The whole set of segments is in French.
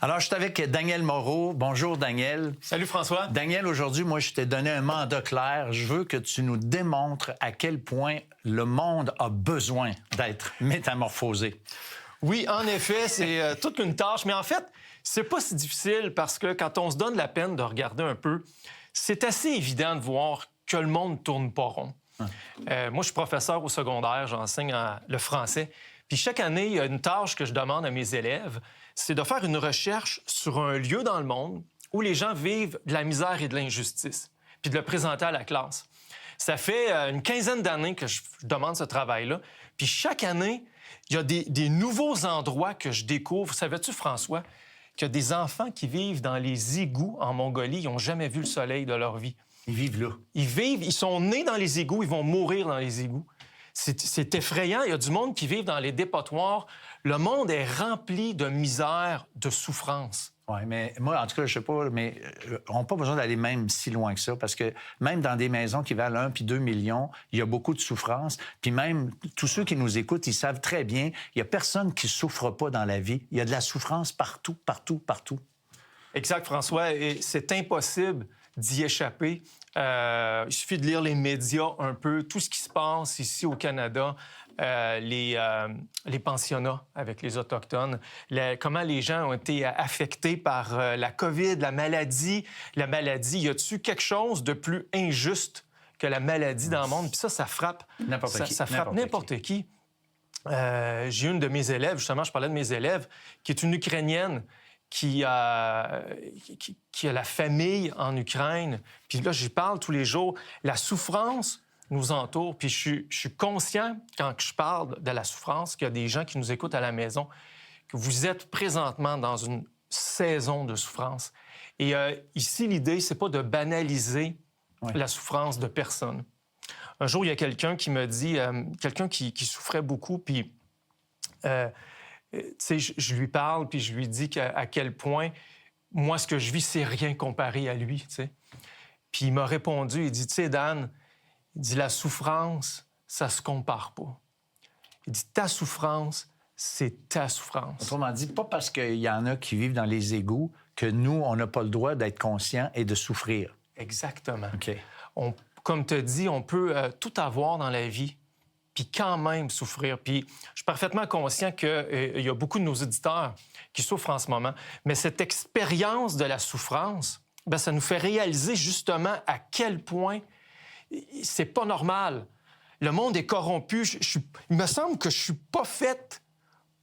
Alors, je suis avec Daniel Moreau. Bonjour, Daniel. Salut, François. Daniel, aujourd'hui, moi, je t'ai donné un mandat clair. Je veux que tu nous démontres à quel point le monde a besoin d'être métamorphosé. Oui, en effet, c'est toute une tâche. Mais en fait, c'est pas si difficile parce que quand on se donne la peine de regarder un peu, c'est assez évident de voir que le monde ne tourne pas rond. Moi, je suis professeur au secondaire, j'enseigne le français. Puis chaque année, il y a une tâche que je demande à mes élèves, c'est de faire une recherche sur un lieu dans le monde où les gens vivent de la misère et de l'injustice, puis de le présenter à la classe. Ça fait une quinzaine d'années que je demande ce travail-là. Puis chaque année, il y a des nouveaux endroits que je découvre. Savais-tu, François, qu'il y a des enfants qui vivent dans les égouts en Mongolie, ils n'ont jamais vu le soleil de leur vie. Ils vivent là. Ils sont nés dans les égouts, ils vont mourir dans les égouts. C'est effrayant. Il y a du monde qui vit dans les dépotoirs. Le monde est rempli de misère, de souffrance. Oui, mais moi, en tout cas, je sais pas, mais on n'a pas besoin d'aller même si loin que ça, parce que même dans des maisons qui valent 1 puis 2 millions, il y a beaucoup de souffrance. Puis même, tous ceux qui nous écoutent, ils savent très bien, il n'y a personne qui ne souffre pas dans la vie. Il y a de la souffrance partout, partout, partout. Exact, François. Et c'est impossible d'y échapper. Il suffit de lire les médias un peu, tout ce qui se passe ici au Canada, les pensionnats avec les Autochtones, comment les gens ont été affectés par la COVID, la maladie. La maladie, y a-t-il quelque chose de plus injuste que la maladie dans le monde? Puis ça frappe n'importe qui. Ça frappe n'importe qui. J'ai une de mes élèves, justement, je parlais de mes élèves, qui est une Ukrainienne, qui a la famille en Ukraine. Puis là, j'y parle tous les jours. La souffrance nous entoure. Puis je suis conscient, quand je parle de la souffrance, qu'il y a des gens qui nous écoutent à la maison, que vous êtes présentement dans une saison de souffrance. Et ici, l'idée, c'est pas de banaliser la souffrance de personne. Un jour, il y a quelqu'un qui me dit, quelqu'un qui souffrait beaucoup, puis... tu sais, je lui parle, puis je lui dis à quel point, moi, ce que je vis, c'est rien comparé à lui, tu sais. Puis il m'a répondu, il dit, tu sais, Dan, il dit, la souffrance, ça se compare pas. Il dit, ta souffrance, c'est ta souffrance. Autrement dit, pas parce qu'il y en a qui vivent dans les égouts que nous, on n'a pas le droit d'être conscients et de souffrir. Exactement. OK. Comme tu dis, on peut tout avoir dans la vie, puis quand même souffrir. Puis je suis parfaitement conscient qu'il y a beaucoup de nos auditeurs qui souffrent en ce moment. Mais cette expérience de la souffrance, bien, ça nous fait réaliser justement à quel point c'est pas normal. Le monde est corrompu. Il me semble que je suis pas faite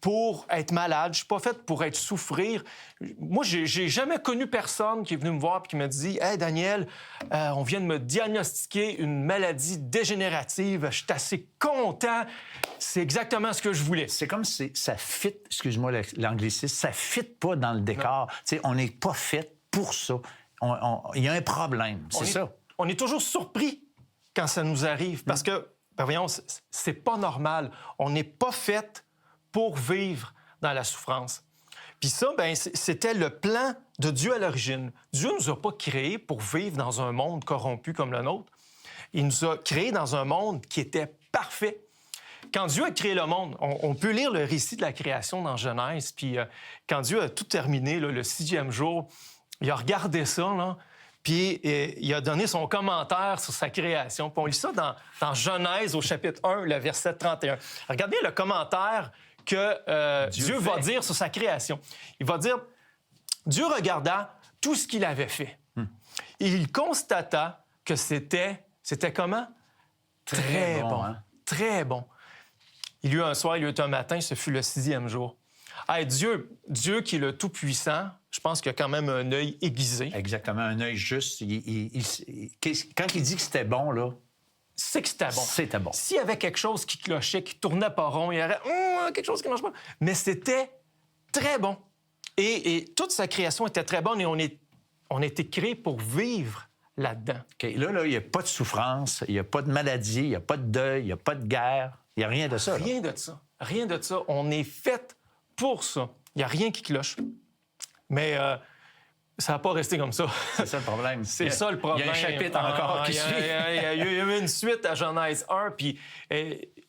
pour être malade, je suis pas faite pour être souffrir. Moi, j'ai jamais connu personne qui est venu me voir et qui m'a dit « Hey, Daniel, on vient de me diagnostiquer une maladie dégénérative. Je suis assez content. C'est exactement ce que je voulais. » C'est comme si ça fit, excuse-moi l'anglicisme, ça fit pas dans le décor. Tu sais, on n'est pas fait pour ça. Il y a un problème, c'est ça. On est toujours surpris quand ça nous arrive parce que, ben voyons, c'est pas normal. On n'est pas fait pour vivre dans la souffrance. Puis ça, bien, c'était le plan de Dieu à l'origine. Dieu ne nous a pas créés pour vivre dans un monde corrompu comme le nôtre. Il nous a créés dans un monde qui était parfait. Quand Dieu a créé le monde, on peut lire le récit de la création dans Genèse, puis quand Dieu a tout terminé, là, le 6e jour, il a regardé ça, là, puis il a donné son commentaire sur sa création. Puis on lit ça dans Genèse, au chapitre 1, le verset 31. Regardez le commentaire que Dieu va dire sur sa création. Il va dire, Dieu regarda tout ce qu'il avait fait. Et il constata que c'était comment? Très bon. Hein? Très bon. Il y eut un soir, il y eut un matin, ce fut le 6e jour. Hey, Dieu qui est le Tout-Puissant, je pense qu'il a quand même un œil aiguisé. Exactement, un œil juste. Quand il dit que c'était bon, là, c'est que c'était bon. C'était bon. S'il y avait quelque chose qui clochait, qui tournait pas rond, il y aurait quelque chose qui ne marche pas. Mais c'était très bon. Et toute sa création était très bonne et on a été créés pour vivre là-dedans. OK. Là, il n'y a pas de souffrance, il n'y a pas de maladie, il n'y a pas de deuil, il n'y a pas de guerre. Il n'y a rien de ça. Rien de ça. Rien de ça. On est fait pour ça. Il n'y a rien qui cloche. Mais ça n'a pas resté comme ça. C'est ça le problème. C'est ça le problème. Il y a un chapitre encore qui suit. Il y a eu une suite à Genèse 1, puis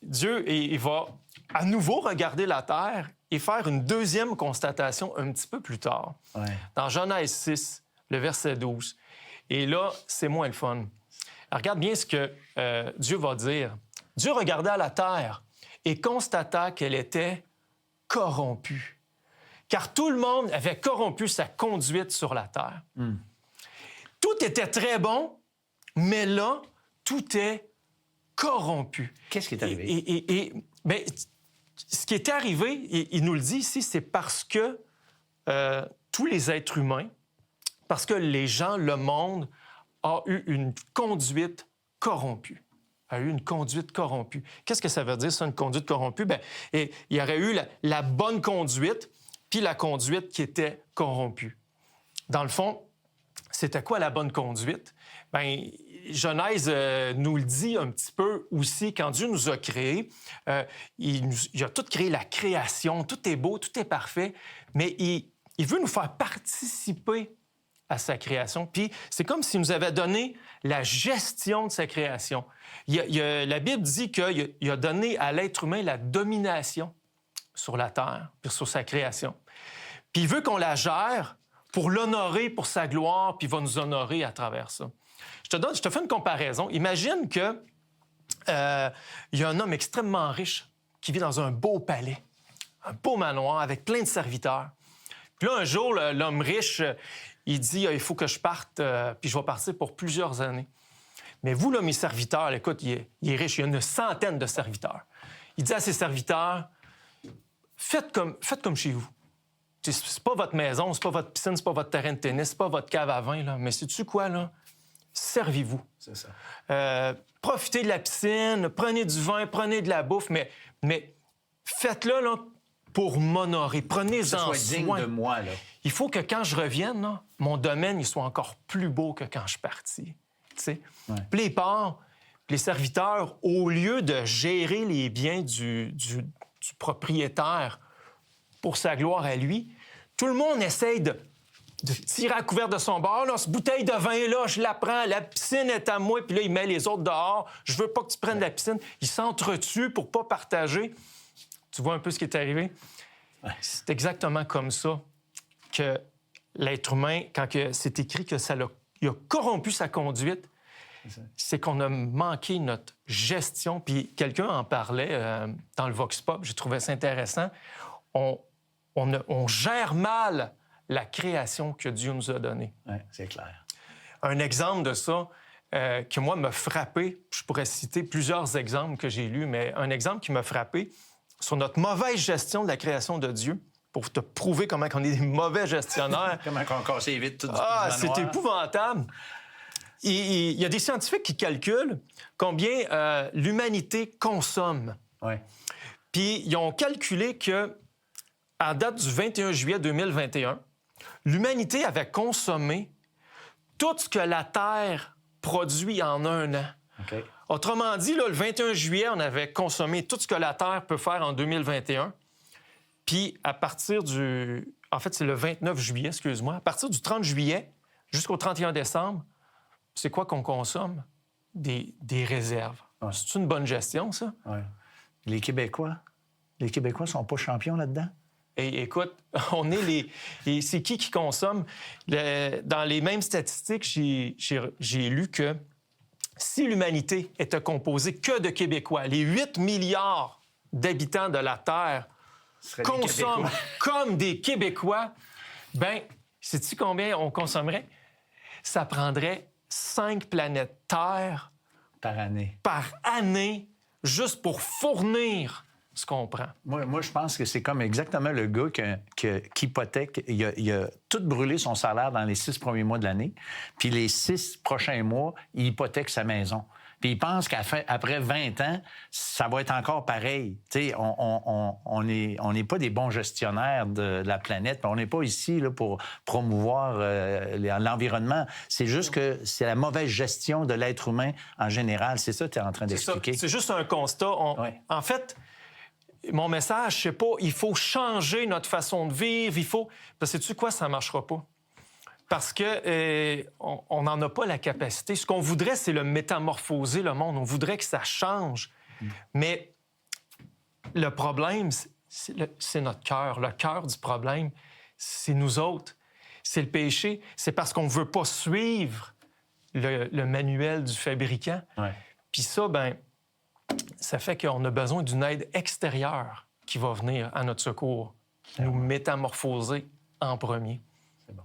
Dieu, il va à nouveau regarder la terre et faire une deuxième constatation un petit peu plus tard. Ouais. Dans Genèse 6, le verset 12. Et là, c'est moins le fun. Alors, regarde bien ce que Dieu va dire. Dieu regarda la terre et constata qu'elle était corrompue, car tout le monde avait corrompu sa conduite sur la terre. Tout était très bon, mais là, tout est corrompu. Qu'est-ce qui est arrivé? Bien, ce qui est arrivé, il nous le dit ici, c'est parce que tous les êtres humains, parce que les gens, le monde, a eu une conduite corrompue. A eu une conduite corrompue. Qu'est-ce que ça veut dire, ça, une conduite corrompue? Bien, il y aurait eu la bonne conduite, puis la conduite qui était corrompue. Dans le fond, c'était quoi la bonne conduite? Bien, Genèse nous le dit un petit peu aussi. Quand Dieu nous a créés, il a tout créé, la création. Tout est beau, tout est parfait, mais il veut nous faire participer à sa création. Puis c'est comme s'il nous avait donné la gestion de sa création. La Bible dit qu'il a donné à l'être humain la domination sur la terre, puis sur sa création. Puis il veut qu'on la gère pour l'honorer, pour sa gloire, puis il va nous honorer à travers ça. Je te fais une comparaison. Imagine qu'il y a un homme extrêmement riche qui vit dans un beau palais, un beau manoir avec plein de serviteurs. Puis là, un jour, l'homme riche, il dit « Il faut que je parte, puis je vais partir pour plusieurs années. » Mais vous, là, mes serviteurs, écoute, il est riche, il y a une centaine de serviteurs. Il dit à ses serviteurs « Faites comme chez vous. C'est pas votre maison, c'est pas votre piscine, c'est pas votre terrain de tennis, c'est pas votre cave à vin, là. Mais sais-tu quoi, là? Servez-vous. » C'est ça. Profitez de la piscine, prenez du vin, prenez de la bouffe, mais faites-le là, pour m'honorer. Prenez-en sois digne soin. de moi, là. Il faut que quand je revienne, là, mon domaine il soit encore plus beau que quand je suis parti. Ouais. Puis les parts, les serviteurs, au lieu de gérer les biens du propriétaire pour sa gloire à lui, tout le monde essaye de tirer à couvert de son bord. Là, cette bouteille de vin-là, je la prends, la piscine est à moi, puis là, il met les autres dehors. Je veux pas que tu prennes la piscine. Ils s'entretuent pour pas partager. Tu vois un peu ce qui est arrivé? Ouais. C'est exactement comme ça que l'être humain, quand c'est écrit que il a corrompu sa conduite, c'est qu'on a manqué notre gestion. Puis quelqu'un en parlait dans le Vox Pop, j'ai trouvé ça intéressant. On gère mal la création que Dieu nous a donnée. Oui, c'est clair. Un exemple de ça qui, moi, m'a frappé, je pourrais citer plusieurs exemples que j'ai lus, mais un exemple qui m'a frappé sur notre mauvaise gestion de la création de Dieu, pour te prouver comment on est des mauvais gestionnaires. Comment on casse vite tout du c'est épouvantable. Il y a des scientifiques qui calculent combien l'humanité consomme. Oui. Puis ils ont calculé que à date du 21 juillet 2021, l'humanité avait consommé tout ce que la Terre produit en un an. Okay. Autrement dit, là, le 21 juillet, on avait consommé tout ce que la Terre peut faire en 2021. Puis à partir du... En fait, c'est le 29 juillet, excuse-moi. À partir du 30 juillet jusqu'au 31 décembre, c'est quoi qu'on consomme? Des réserves. Ouais. C'est une bonne gestion, ça? Oui. Les Québécois sont pas champions là-dedans? Et écoute, on est c'est qui consomme? Dans les mêmes statistiques, j'ai lu que si l'humanité était composée que de Québécois, les 8 milliards d'habitants de la Terre consomment comme des Québécois, bien, sais-tu combien on consommerait? Ça prendrait 5 planètes Terre par année juste pour fournir ce qu'on prend. Moi, je pense que c'est comme exactement le gars qui hypothèque. Il a tout brûlé son salaire dans les 6 premiers mois de l'année. Puis les 6 prochains mois, il hypothèque sa maison. Puis il pense qu'après 20 ans, ça va être encore pareil. Tu sais, on n'est pas des bons gestionnaires de la planète. On n'est pas ici là, pour promouvoir l'environnement. C'est juste que c'est la mauvaise gestion de l'être humain en général. C'est ça que tu es en train d'expliquer. C'est juste un constat. En fait, mon message, c'est pas il faut changer notre façon de vivre. Parce que sais-tu quoi, ça ne marchera pas. Parce qu'on n'en a pas la capacité. Ce qu'on voudrait, c'est le métamorphoser, le monde. On voudrait que ça change. Mais le problème, c'est notre cœur. Le cœur du problème, c'est nous autres. C'est le péché. C'est parce qu'on ne veut pas suivre le manuel du fabricant. Ouais. Puis ça, ça fait qu'on a besoin d'une aide extérieure qui va venir à notre secours, nous métamorphoser en premier. C'est bon.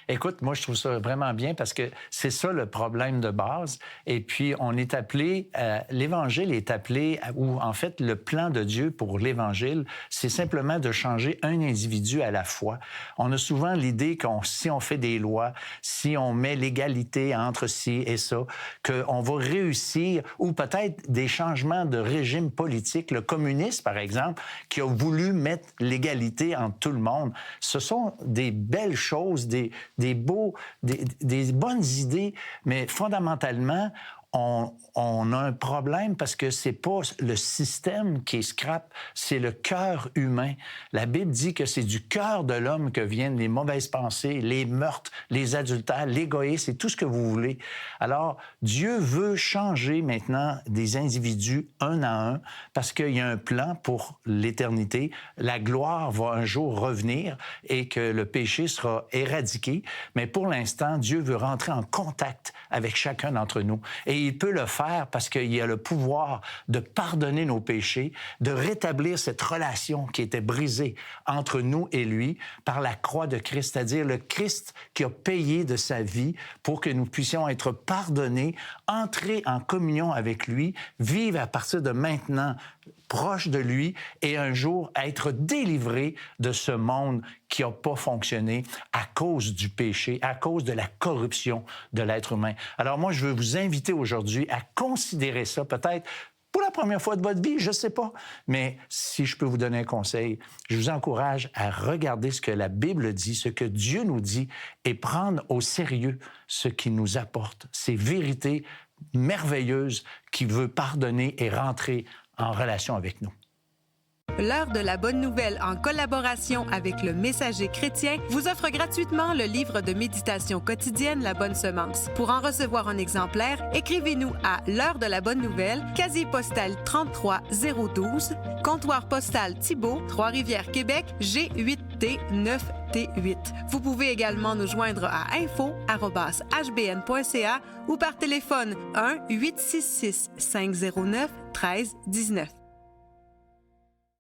Écoute, moi, je trouve ça vraiment bien parce que c'est ça le problème de base. Et puis, on est appelé, l'Évangile est appelé, ou en fait, le plan de Dieu pour l'Évangile, c'est simplement de changer un individu à la fois. On a souvent l'idée si on fait des lois, si on met l'égalité entre ci et ça, qu'on va réussir, ou peut-être des changements de régime politique. Le communiste, par exemple, qui a voulu mettre l'égalité entre tout le monde. Ce sont des belles choses, des bonnes idées, mais fondamentalement, on a un problème parce que c'est pas le système qui est scrap, c'est le cœur humain. La Bible dit que c'est du cœur de l'homme que viennent les mauvaises pensées, les meurtres, les adultères, l'égoïsme et tout ce que vous voulez. Alors, Dieu veut changer maintenant des individus un à un parce qu'il y a un plan pour l'éternité. La gloire va un jour revenir et que le péché sera éradiqué. Mais pour l'instant, Dieu veut rentrer en contact avec chacun d'entre nous. Et il peut le faire parce qu'il a le pouvoir de pardonner nos péchés, de rétablir cette relation qui était brisée entre nous et lui par la croix de Christ, c'est-à-dire le Christ qui a payé de sa vie pour que nous puissions être pardonnés, entrer en communion avec lui, vivre à partir de maintenant proche de lui et un jour être délivré de ce monde qui n'a pas fonctionné à cause du péché, à cause de la corruption de l'être humain. Alors moi, je veux vous inviter aujourd'hui à considérer ça, peut-être pour la première fois de votre vie, je ne sais pas. Mais si je peux vous donner un conseil, je vous encourage à regarder ce que la Bible dit, ce que Dieu nous dit, et prendre au sérieux ce qu'il nous apporte, ces vérités merveilleuses qu'il veut pardonner et rentrer en relation avec nous. L'heure de la bonne nouvelle, en collaboration avec le Messager chrétien, vous offre gratuitement le livre de méditation quotidienne La Bonne Semence. Pour en recevoir un exemplaire, écrivez-nous à l'heure de la bonne nouvelle, casier postal 33012, comptoir postal Thibault, Trois-Rivières, Québec, G8T9T8. Vous pouvez également nous joindre à info@hbn.ca ou par téléphone 1-866-509-1319.